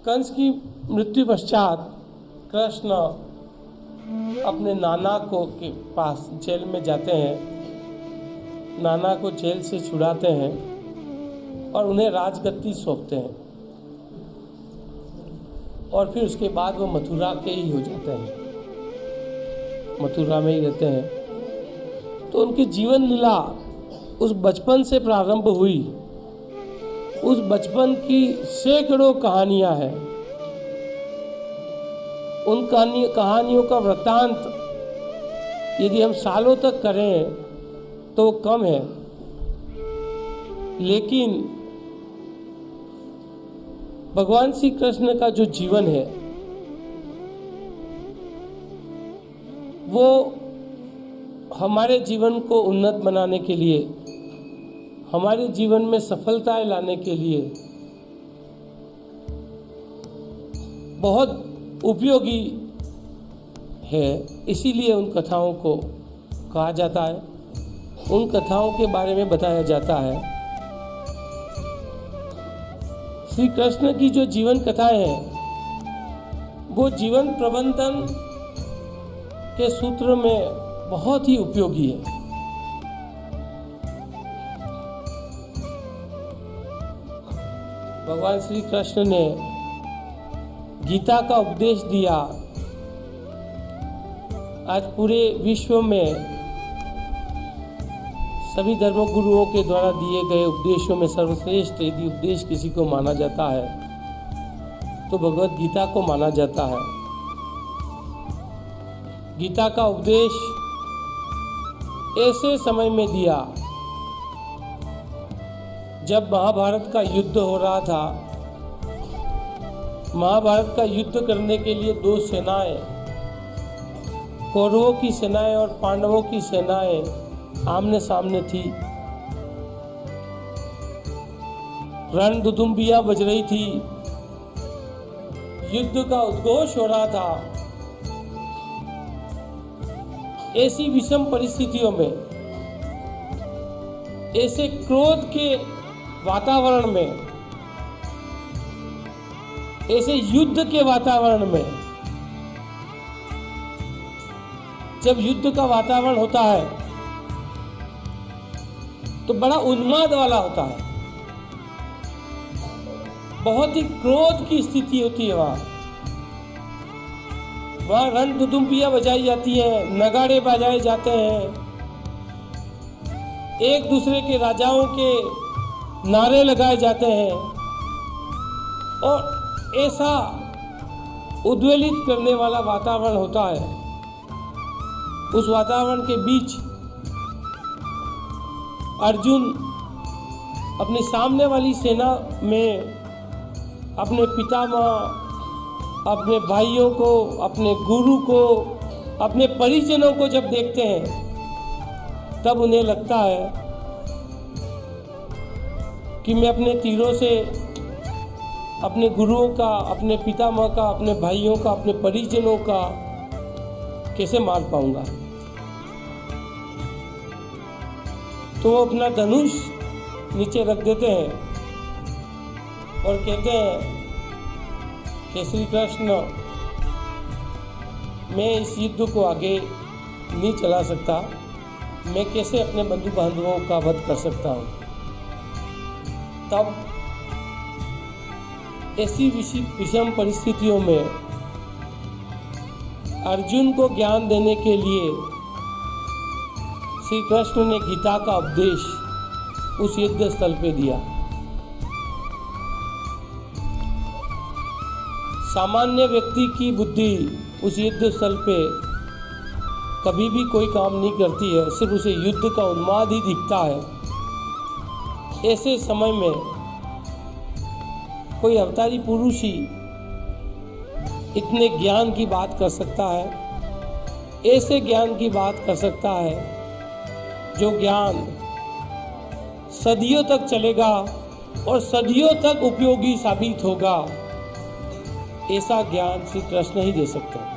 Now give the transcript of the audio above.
कंस की मृत्यु पश्चात कृष्ण अपने नाना को के पास जेल में जाते हैं, नाना को जेल से छुड़ाते हैं और उन्हें राजगद्दी सौंपते हैं और फिर उसके बाद वो मथुरा के ही हो जाते हैं, मथुरा में ही रहते हैं। तो उनकी जीवन लीला उस बचपन से प्रारंभ हुई। उस बचपन की सैकड़ों कहानियां हैं। उन कहानियों का वृत्तांत यदि हम सालों तक करें तो कम है, लेकिन भगवान श्री कृष्ण का जो जीवन है वो हमारे जीवन को उन्नत बनाने के लिए, हमारे जीवन में सफलताएं लाने के लिए बहुत उपयोगी है। इसीलिए उन कथाओं को कहा जाता है, उन कथाओं के बारे में बताया जाता है। श्री कृष्ण की जो जीवन कथाएं हैं वो जीवन प्रबंधन के सूत्र में बहुत ही उपयोगी है। भगवान श्री कृष्ण ने गीता का उपदेश दिया। आज पूरे विश्व में सभी धर्मगुरुओं के द्वारा दिए गए उपदेशों में सर्वश्रेष्ठ यदि उपदेश किसी को माना जाता है तो भगवत गीता को माना जाता है। गीता का उपदेश ऐसे समय में दिया जब महाभारत का युद्ध हो रहा था। महाभारत का युद्ध करने के लिए दो सेनाएं, कौरवों की सेनाएं और पांडवों की सेनाएं आमने सामने थी। रणदुदुम्बियां बज रही थी, युद्ध का उद्घोष हो रहा था। ऐसी विषम परिस्थितियों में, ऐसे क्रोध के वातावरण में, ऐसे युद्ध के वातावरण में, जब युद्ध का वातावरण होता है तो बड़ा उन्माद वाला होता है, बहुत ही क्रोध की स्थिति होती है। वहाँ रणदुदुम्बियां बजाई जाती हैं, नगाड़े बजाए जाते हैं, एक दूसरे के राजाओं के नारे लगाए जाते हैं और ऐसा उद्वेलित करने वाला वातावरण होता है। उस वातावरण के बीच अर्जुन अपनी सामने वाली सेना में अपने पितामह, अपने भाइयों को, अपने गुरु को, अपने परिजनों को जब देखते हैं तब उन्हें लगता है कि मैं अपने तीरों से अपने गुरुओं का, अपने पितामह का, अपने भाइयों का, अपने परिजनों का कैसे मार पाऊंगा। तो वो अपना धनुष नीचे रख देते हैं और कहते हैं कि श्री कृष्ण, मैं इस युद्ध को आगे नहीं चला सकता, मैं कैसे अपने बंधु बांधवों का वध कर सकता हूँ। तब ऐसी विषम परिस्थितियों में अर्जुन को ज्ञान देने के लिए श्री कृष्ण ने गीता का उपदेश उस युद्ध स्थल पे दिया। सामान्य व्यक्ति की बुद्धि उस युद्ध स्थल पे कभी भी कोई काम नहीं करती है, सिर्फ उसे युद्ध का उन्माद ही दिखता है। ऐसे समय में कोई अवतारी पुरुष ही इतने ज्ञान की बात कर सकता है, ऐसे ज्ञान की बात कर सकता है जो ज्ञान सदियों तक चलेगा और सदियों तक उपयोगी साबित होगा। ऐसा ज्ञान श्री कृष्ण ही दे सकते हैं।